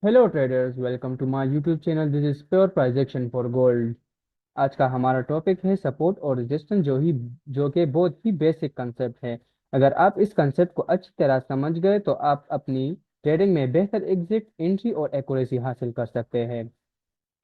Hello traders, welcome to my YouTube channel. This is pure price action for gold. आज का हमारा topic है support और resistance, जो कि बहुत ही बेसिक कंसेप्ट है। अगर आप इस कंसेप्ट को अच्छी तरह समझ गए तो आप अपनी ट्रेडिंग में बेहतर एग्जिट, एंट्री और एक्यूरेसी हासिल कर सकते हैं।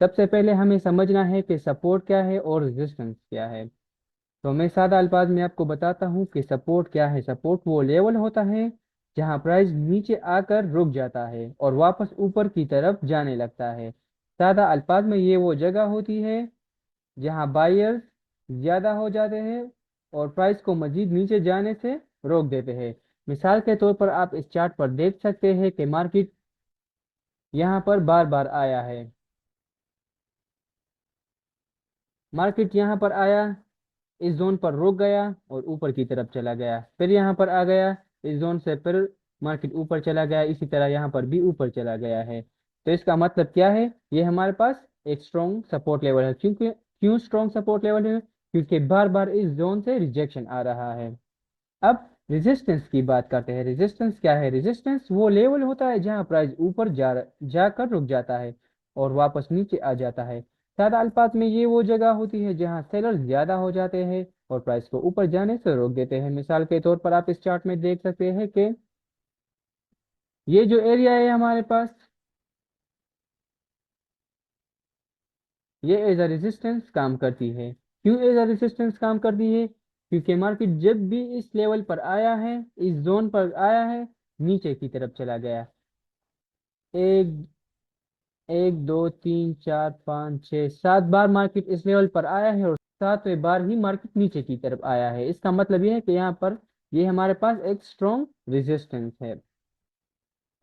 सबसे पहले हमें समझना है कि सपोर्ट क्या है और रेजिस्टेंस क्या है। तो मैं सादा अल्फाज में आपको बताता हूँ कि सपोर्ट क्या है। सपोर्ट वो लेवल होता है जहाँ प्राइस नीचे आकर रुक जाता है और वापस ऊपर की तरफ जाने लगता है। सादा अल्फाज में ये वो जगह होती है जहाँ बायर्स ज्यादा हो जाते हैं और प्राइस को मजीद नीचे जाने से रोक देते हैं। मिसाल के तौर पर आप इस चार्ट पर देख सकते हैं कि मार्केट यहाँ पर बार बार आया है। मार्केट यहाँ पर आया, इस जोन पर रुक गया और ऊपर की तरफ चला गया, फिर यहाँ पर आ गया, इस जोन से फिर मार्केट ऊपर चला गया, इसी तरह यहाँ पर भी ऊपर चला गया है। तो इसका मतलब क्या है, ये हमारे पास एक स्ट्रॉन्ग सपोर्ट लेवल है। क्यों स्ट्रॉन्ग सपोर्ट लेवल है? क्योंकि बार बार इस जोन से रिजेक्शन आ रहा है। अब रेजिस्टेंस की बात करते हैं। रेजिस्टेंस क्या है? रेजिस्टेंस वो लेवल होता है जहां प्राइस ऊपर जाकर रुक जाता है और वापस नीचे आ जाता है। सादा अल्फाज में ये वो जगह होती है जहां सेलर ज्यादा हो जाते हैं और प्राइस को ऊपर जाने से रोक देते हैं। मिसाल के तौर पर आप इस चार्ट में देख सकते हैं कि ये जो एरिया है हमारे पास, ये एज अ रेजिस्टेंस काम करती है। क्यों एज अ रेजिस्टेंस काम करती है? क्योंकि मार्केट जब भी इस लेवल पर आया है, इस जोन पर आया है, नीचे की तरफ चला गया। एक एक दो तीन चार पाँच छः सात बार मार्केट इस लेवल पर आया है और सातवें बार ही मार्केट नीचे की तरफ आया है। इसका मतलब यह है कि यहाँ पर ये हमारे पास एक स्ट्रॉन्ग रेजिस्टेंस है।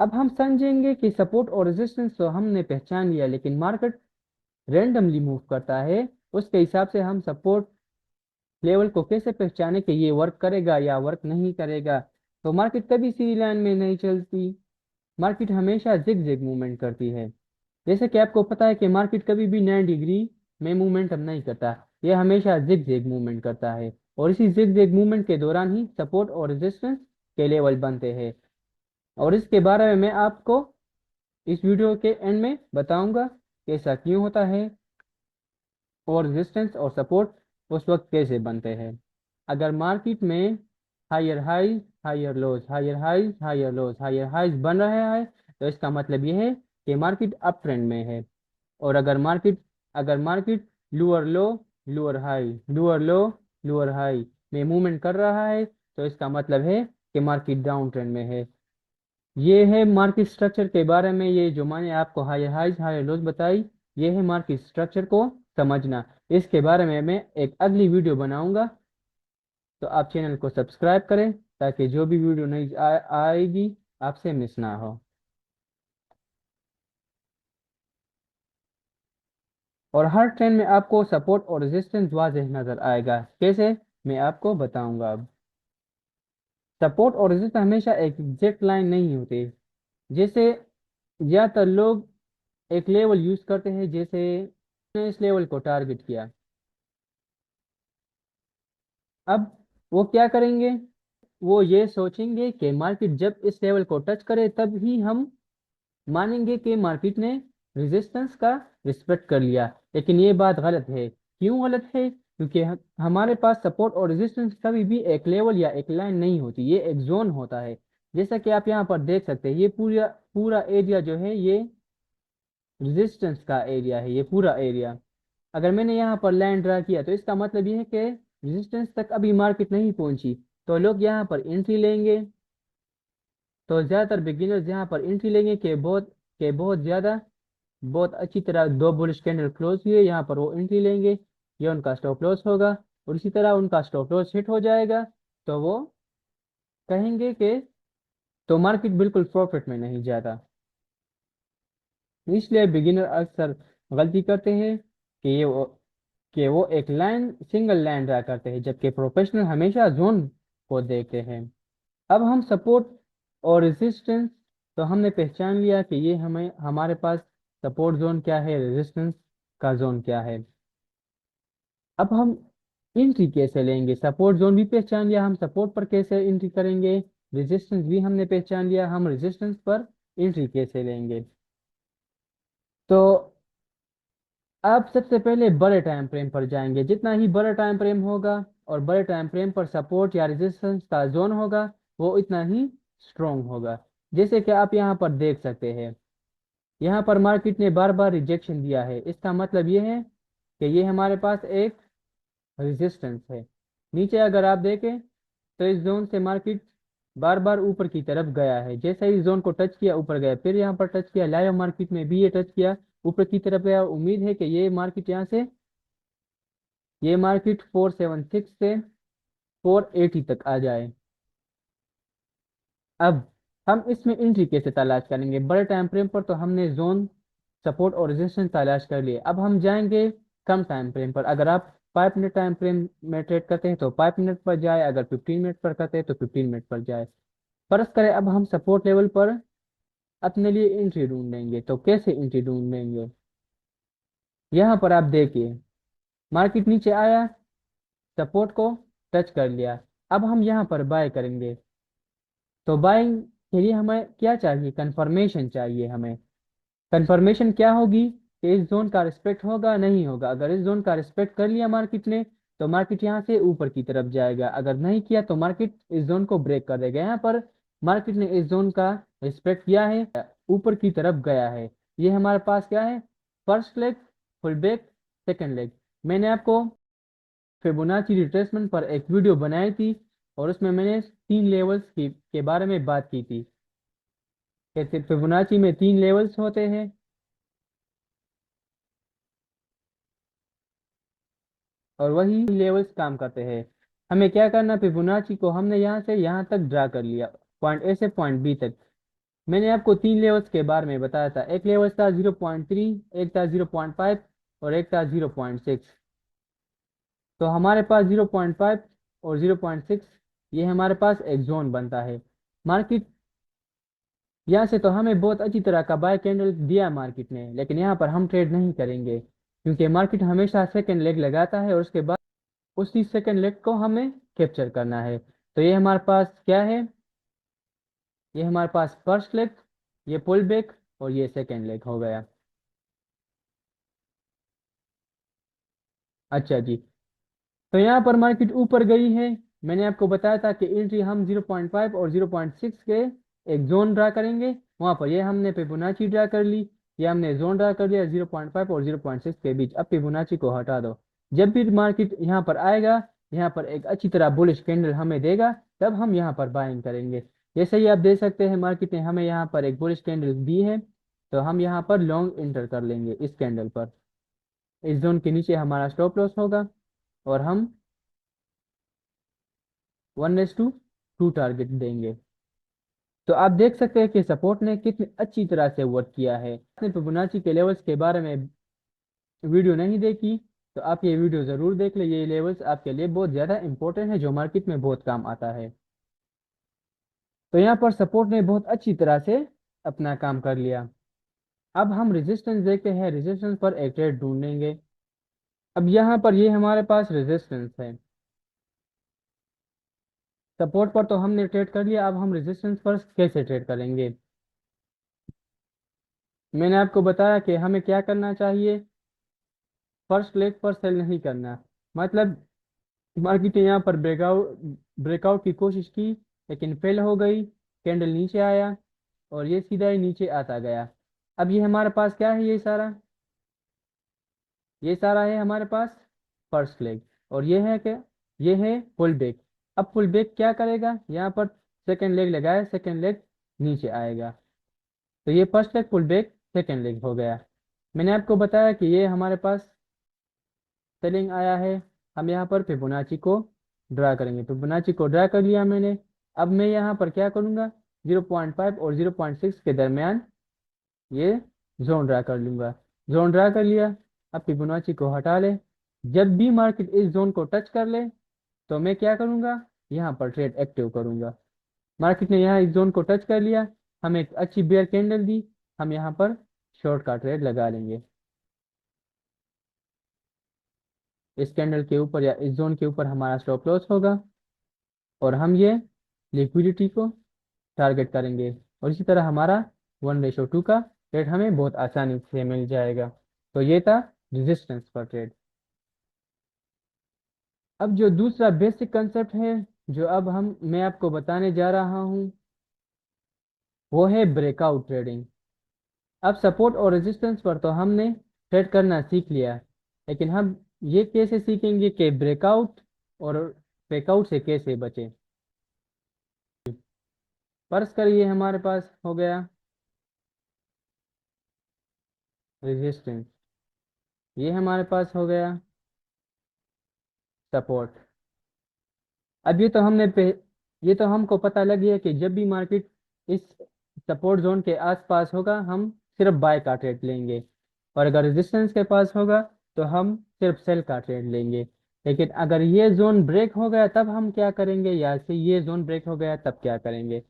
अब हम समझेंगे कि सपोर्ट और रेजिस्टेंस तो हमने पहचान लिया, लेकिन मार्केट रेंडमली मूव करता है। उसके हिसाब से हम सपोर्ट लेवल को कैसे पहचाने कि ये वर्क करेगा या वर्क नहीं करेगा। तो मार्केट कभी सीधी लाइन में नहीं चलती, मार्केट हमेशा जिग जिग मूवमेंट करती है। जैसे कि आपको पता है कि मार्केट कभी भी 9 डिग्री में मूवमेंट नहीं करता, यह हमेशा जिग जिग मूवमेंट करता है। और इसी जिग जिग मूवमेंट के दौरान ही सपोर्ट और रेजिस्टेंस के लेवल बनते हैं। और इसके बारे में मैं आपको इस वीडियो के एंड में बताऊंगा कि ऐसा क्यों होता है और रेजिस्टेंस और सपोर्ट उस वक्त कैसे बनते हैं। अगर मार्केट में higher high, higher lows, higher high, higher lows, higher highs बन रहा है तो इसका मतलब यह है कि मार्केट अप ट्रेंड में है। और अगर मार्केट लोअर लो, लोअर हाई, लोअर लो, लोअर हाई में मूवमेंट कर रहा है तो इसका मतलब है कि मार्केट डाउन ट्रेंड में है। ये है मार्केट स्ट्रक्चर के बारे में। ये जो मैंने आपको हायर हाइज, हायर लोज बताई, ये है मार्केट स्ट्रक्चर को समझना। इसके बारे में मैं एक अगली वीडियो बनाऊंगा, तो आप चैनल को सब्सक्राइब करें ताकि जो भी वीडियो नई आएगी आपसे मिस ना हो। और हर ट्रेंड में आपको सपोर्ट और रेजिस्टेंस वाज़ेह नजर आएगा। कैसे? मैं आपको बताऊंगा अब। सपोर्ट और रेजिस्टेंस हमेशा एक एग्जैक्ट लाइन नहीं होते। जैसे ज्यादातर लोग एक लेवल यूज करते हैं, जैसे ने इस लेवल को टारगेट किया। अब वो क्या करेंगे? वो ये सोचेंगे कि मार्केट जब इस लेवल को टच करे तब ही हम मानेंगे कि मार्केट ने रेजिस्टेंस का रिस्पेक्ट कर लिया। लेकिन ये बात गलत है। क्यों गलत है? क्योंकि हमारे पास सपोर्ट और रेजिस्टेंस कभी भी एक लेवल या एक लाइन नहीं होती, ये एक जोन होता है। जैसा कि आप यहाँ पर देख सकते हैं, ये पूरा पूरा एरिया जो है ये रेजिस्टेंस का एरिया है, ये पूरा एरिया। अगर मैंने यहाँ पर लाइन ड्रा किया तो इसका मतलब ये है कि रेजिस्टेंस तक अभी मार्केट नहीं पहुंची, तो लोग यहाँ पर एंट्री लेंगे। तो ज्यादातर बिगिनर्स यहाँ पर एंट्री लेंगे कि बहुत ज्यादा, बहुत अच्छी तरह दो बुलिश कैंडल क्लोज हुए, यहाँ पर वो एंट्री लेंगे, ये उनका स्टॉप लॉस होगा। और इसी तरह उनका स्टॉप लॉस हिट हो जाएगा तो वो कहेंगे कि तो मार्केट बिल्कुल प्रॉफिट में नहीं जाता। इसलिए बिगिनर अक्सर गलती करते हैं कि वो एक लाइन, सिंगल लाइन ड्रा करते हैं, जबकि प्रोफेशनल हमेशा जोन को देखते हैं। अब हम सपोर्ट और रेजिस्टेंस तो हमने पहचान लिया कि ये हमें हमारे पास सपोर्ट जोन क्या है, रेजिस्टेंस का जोन क्या है। अब हम एंट्री कैसे लेंगे? सपोर्ट जोन भी पहचान लिया, हम सपोर्ट पर कैसे एंट्री करेंगे। रेजिस्टेंस भी हमने पहचान लिया, हम रेजिस्टेंस पर एंट्री कैसे लेंगे। तो आप सबसे पहले बड़े टाइम फ्रेम पर जाएंगे। जितना ही बड़ा टाइम फ्रेम होगा और बड़े टाइम फ्रेम पर सपोर्ट या रेजिस्टेंस का जोन होगा, वो इतना ही स्ट्रोंग होगा। जैसे कि आप यहाँ पर देख सकते हैं, यहाँ पर मार्केट ने बार बार रिजेक्शन दिया है। इसका मतलब ये है कि ये हमारे पास एक रेजिस्टेंस है। नीचे अगर आप देखें तो इस जोन से मार्केट बार बार ऊपर की तरफ गया है। जैसे ही इस जोन को टच किया ऊपर गया, फिर यहाँ पर टच किया, लाइव मार्केट में भी ये टच किया, ऊपर की तरफ गया। उम्मीद है कि ये मार्केट 476 से 480 तक आ जाए। अब हम इसमें एंट्री कैसे तलाश करेंगे? बड़े टाइम फ्रेम पर तो हमने जोन, सपोर्ट और रेजिस्टेंस तलाश कर लिए। अब हम जाएंगे कम टाइम फ्रेम पर। अगर आप 5 मिनट टाइम फ्रेम में ट्रेड करते हैं तो 5 मिनट पर जाए, अगर 15 मिनट पर करते हैं तो 15 मिनट पर जाए। फर्ज करें अब हम सपोर्ट लेवल पर अपने लिए एंट्री ढूंढेंगे, तो कैसे एंट्री ढूंढेंगे? यहाँ पर आप देखिए, मार्केट नीचे आया, सपोर्ट को टच कर लिया। अब हम यहाँ पर बाय करेंगे। तो बाइंग के लिए हमें क्या चाहिए? कंफर्मेशन चाहिए हमें। कंफर्मेशन क्या होगी कि इस जोन का रिस्पेक्ट होगा नहीं होगा। अगर इस जोन का रिस्पेक्ट कर लिया मार्केट ने, तो मार्केट यहाँ से ऊपर की तरफ जाएगा। अगर नहीं किया तो मार्केट इस जोन को ब्रेक कर देगा। यहाँ पर मार्केट ने इस जोन का रिस्पेक्ट किया है, ऊपर की तरफ गया है। ये हमारे पास क्या है? First leg, full back, second leg. मैंने आपको फिबोनाची रिट्रेसमेंट पर एक वीडियो बनाई थी और उसमें मैंने 3 लेवल्स के बारे में बात की थी। कि फिबोनाची में 3 लेवल्स होते हैं और वही लेवल्स काम करते हैं। हमें क्या करना? फिबोनाची को हमने यहाँ से यहाँ तक ड्रा कर लिया, पॉइंट ए से पॉइंट बी तक। मैंने आपको 3 लेवल्स के बारे में बताया था। एक लेवल था 0.3, एक था 0.5 और एक था 0.6। तो हमारे पास 0.5 और 0.6, ये हमारे पास एक जोन बनता है। मार्केट यहाँ से तो हमें बहुत अच्छी तरह का बाय कैंडल दिया मार्केट ने, लेकिन यहाँ पर हम ट्रेड नहीं करेंगे क्योंकि मार्केट हमेशा सेकंड लेग लगाता है और उसके बाद उसी सेकंड लेग को हमें कैप्चर करना है। तो ये हमारे पास क्या है? ये हमारे पास फर्स्ट लेग, ये पुल बैक और ये सेकंड लेग हो गया। अच्छा जी, तो यहाँ पर मार्केट ऊपर गई है। मैंने आपको बताया था कि एंट्री हम 0.5 और 0.6 के एक जोन ड्रा करेंगे। वहां पर ये हमने फिबोनाची ड्रा कर ली, ये हमने जोन ड्रा कर लिया 0.5 और 0.6 के बीच। अब फिबोनाची को हटा दो। जब भी मार्केट यहाँ पर आएगा, यहाँ पर एक अच्छी तरह बुलिश कैंडल हमें देगा, तब हम यहाँ पर बाइंग करेंगे। जैसे ही आप देख सकते हैं मार्केट ने हमें यहाँ पर एक बुलिश कैंडल दी है, तो हम यहाँ पर लॉन्ग एंटर कर लेंगे इस कैंडल पर। इस जोन के नीचे हमारा स्टॉप लॉस होगा और हम 1:2 टारगेट देंगे। तो आप देख सकते हैं कि सपोर्ट ने कितनी अच्छी तरह से वर्क किया है। आपने फिबोनाची के लेवल्स के बारे में वीडियो नहीं देखी तो आप ये वीडियो जरूर देख लें। ये लेवल्स आपके लिए बहुत ज़्यादा इंपॉर्टेंट है, जो मार्केट में बहुत काम आता है। तो यहाँ पर सपोर्ट ने बहुत अच्छी तरह से अपना काम कर लिया। अब हम रेजिस्टेंस देखते हैं, रेजिस्टेंस पर एक ट्रेड ढूंढेंगे। अब यहाँ पर ये हमारे पास रेजिस्टेंस है। सपोर्ट पर तो हमने ट्रेड कर लिया, अब हम रेजिस्टेंस पर कैसे ट्रेड करेंगे? मैंने आपको बताया कि हमें क्या करना चाहिए। फर्स्ट लेग पर सेल नहीं करना। मतलब मार्केट ने यहाँ पर ब्रेकआउट ब्रेकआउट की कोशिश की, लेकिन फेल हो गई। कैंडल नीचे आया और ये सीधा ही नीचे आता गया। अब ये हमारे पास क्या है? ये सारा है हमारे पास फर्स्ट लेग। और ये है क्या? ये है पुल बैक। अब पुल बैक क्या करेगा? यहाँ पर सेकेंड लेग लगाया, सेकेंड लेग नीचे आएगा। तो ये first leg, pull back, second leg हो गया। मैंने आपको बताया कि ये हमारे पास सेलिंग आया है। हम यहाँ पर फिबोनाची को ड्रा करेंगे। फिबोनाची को ड्रा कर लिया मैंने। अब मैं यहाँ पर क्या करूँगा? 0.5 और 0.6 के दरमियान ये जोन ड्रा कर लूंगा। जोन ड्रा कर लिया। अब फिबोनाची को हटा ले। जब भी मार्केट इस जोन को टच कर ले, तो मैं क्या करूँगा? यहाँ पर ट्रेड एक्टिव करूँगा। मार्केट ने यहाँ इस जोन को टच कर लिया, हमें एक अच्छी बेयर कैंडल दी, हम यहाँ पर शॉर्ट का ट्रेड लगा लेंगे। इस कैंडल के ऊपर या इस जोन के ऊपर हमारा स्टॉप लॉस होगा और हम ये लिक्विडिटी को टारगेट करेंगे। और इसी तरह हमारा 1:2 का ट्रेड हमें बहुत आसानी से मिल जाएगा। तो ये था रेजिस्टेंस पर ट्रेड। अब जो दूसरा बेसिक कंसेप्ट है जो अब मैं आपको बताने जा रहा हूँ वो है ब्रेकआउट ट्रेडिंग। अब सपोर्ट और रेजिस्टेंस पर तो हमने ट्रेड करना सीख लिया, लेकिन हम ये कैसे सीखेंगे कि ब्रेकआउट और ब्रेकआउट से कैसे बचें। फर्ज करिए हमारे पास हो गया रेजिस्टेंस, ये हमारे पास हो गया सपोर्ट। अब ये तो हमको पता लग गया कि जब भी मार्केट इस सपोर्ट जोन के आसपास होगा हम सिर्फ बाय का ट्रेड लेंगे, और अगर रेजिस्टेंस के पास होगा तो हम सिर्फ सेल का ट्रेड लेंगे। लेकिन अगर ये जोन ब्रेक हो गया तब हम क्या करेंगे, या से ये जोन ब्रेक हो गया तब क्या करेंगे।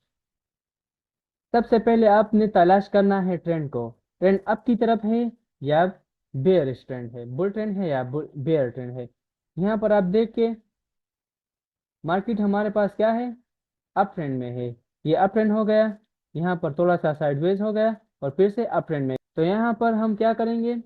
सबसे पहले आपने तलाश करना है ट्रेंड को। ट्रेंड अप की तरफ है या बेयरिश ट्रेंड है, बुल ट्रेंड है या बेयर ट्रेंड है। यहाँ पर आप देख के मार्केट हमारे पास क्या है, अप ट्रेंड में है। ये अप ट्रेंड हो गया, यहाँ पर थोड़ा सा साइडवेज हो गया और फिर से अप ट्रेंड में। तो यहाँ पर हम क्या करेंगे,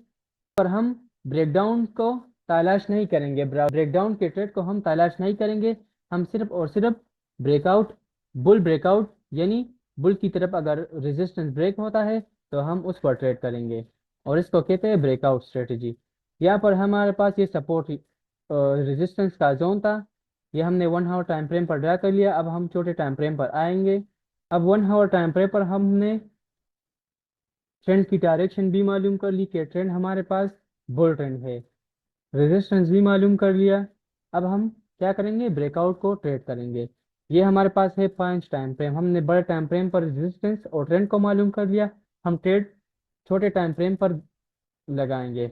पर हम ब्रेकडाउन को तलाश नहीं करेंगे, ब्रेकडाउन के ट्रेड को हम तलाश नहीं करेंगे। हम सिर्फ और सिर्फ ब्रेकआउट, बुल ब्रेकआउट यानी बुल की तरफ अगर रेजिस्टेंस ब्रेक होता है तो हम उस पर ट्रेड करेंगे, और इसको कहते हैं ब्रेकआउट स्ट्रेटजी। यहाँ पर हमारे पास ये सपोर्ट रेजिस्टेंस का जोन था, ये हमने 1 आवर टाइम फ्रेम पर ड्रा कर लिया। अब हम छोटे टाइम फ्रेम पर आएंगे। अब 1 आवर टाइम फ्रेम पर हमने ट्रेंड की डायरेक्शन भी मालूम कर ली कि ट्रेंड हमारे पास बुल ट्रेंड है, रेजिस्टेंस भी मालूम कर लिया। अब हम क्या करेंगे, ब्रेकआउट को ट्रेड करेंगे। ये हमारे पास है 5 टाइम फ्रेम, हमने बड़े टाइम फ्रेम पर रेजिस्टेंस और ट्रेंड को मालूम कर लिया। हम ट्रेड छोटे टाइम फ्रेम पर लगाएंगे।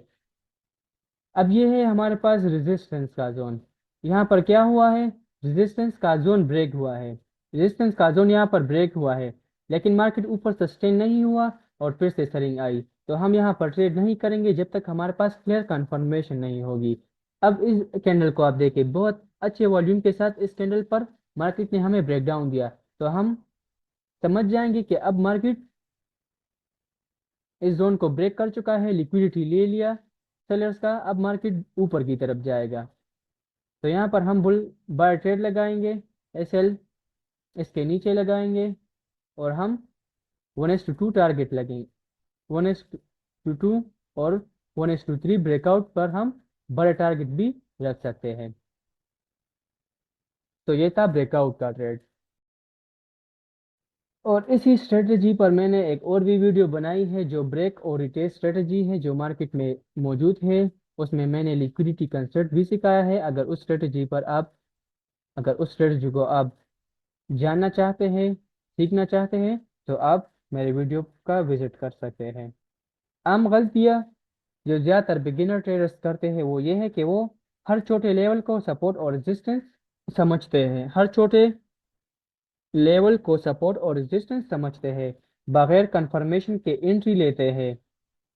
अब ये है हमारे पास रेजिस्टेंस का जोन। यहाँ पर क्या हुआ है, रेजिस्टेंस का जोन ब्रेक हुआ है। रेजिस्टेंस का जोन यहाँ पर ब्रेक हुआ है, लेकिन मार्केट ऊपर सस्टेन नहीं हुआ और फिर से सेलिंग आई। तो हम यहाँ पर ट्रेड नहीं करेंगे जब तक हमारे पास क्लियर कंफर्मेशन नहीं होगी। अब इस कैंडल को आप देखें, बहुत अच्छे वॉल्यूम के साथ इस कैंडल पर मार्केट ने हमें ब्रेकडाउन दिया। तो हम समझ जाएंगे कि अब मार्केट इस जोन को ब्रेक कर चुका है, लिक्विडिटी ले लिया सेलर्स का, अब मार्केट ऊपर की तरफ जाएगा। तो यहाँ पर हम बुल बाय ट्रेड लगाएंगे, एसएल इसके नीचे लगाएंगे, और हम 1:2 टारगेट लगेंगे, 1:2 और 1:3 ब्रेकआउट पर हम बड़े टारगेट भी रख सकते हैं। तो ये था ब्रेकआउट का ट्रेड। और इसी स्ट्रेटजी पर मैंने एक और भी वीडियो बनाई है जो ब्रेक और रिटेस्ट स्ट्रेटजी है जो मार्केट में मौजूद है। उसमें मैंने लिक्विडिटी कंसेप्ट भी सिखाया है। अगर उस स्ट्रेटजी को आप जानना चाहते हैं, सीखना चाहते हैं, तो आप मेरे वीडियो का विजिट कर सकते हैं। आम गलतियाँ जो ज़्यादातर बिगिनर ट्रेडर्स करते हैं वो ये है कि वो हर छोटे लेवल को सपोर्ट और रेजिस्टेंस समझते हैं, हर छोटे लेवल को सपोर्ट और रेजिस्टेंस समझते हैं, बगैर कंफर्मेशन के एंट्री लेते हैं,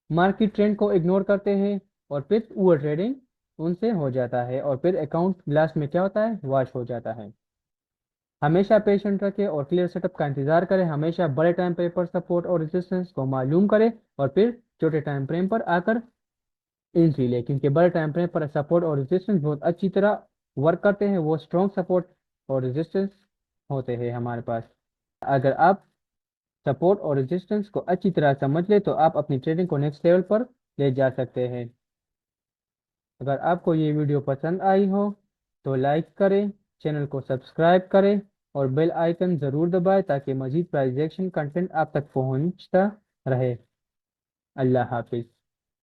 मार्केट ट्रेंड को इग्नोर करते हैं, और फिर ओवर ट्रेडिंग उनसे हो जाता है, और फिर अकाउंट लास्ट में क्या होता है, वॉश हो जाता है। हमेशा पेशेंट रखें और क्लियर सेटअप का इंतजार करें। हमेशा बड़े टाइम फ्रेम पर सपोर्ट और रेजिस्टेंस को मालूम करें, और फिर छोटे टाइम फ्रेम पर आकर एंट्री ले, क्योंकि बड़े टाइम फ्रेम पर सपोर्ट और रेजिस्टेंस बहुत अच्छी तरह वर्क करते हैं। वो स्ट्रॉन्ग सपोर्ट और रेजिस्टेंस होते हैं हमारे पास। अगर आप सपोर्ट और रेजिस्टेंस को अच्छी तरह समझ ले तो आप अपनी ट्रेडिंग को नेक्स्ट लेवल पर ले जा सकते हैं। अगर आपको ये वीडियो पसंद आई हो तो लाइक करें, चैनल को सब्सक्राइब करें और बेल आइकन ज़रूर दबाएं ताकि मज़ीद प्राइजेक्शन कंटेंट आप तक पहुंचता रहे। अल्लाह हाफिज़।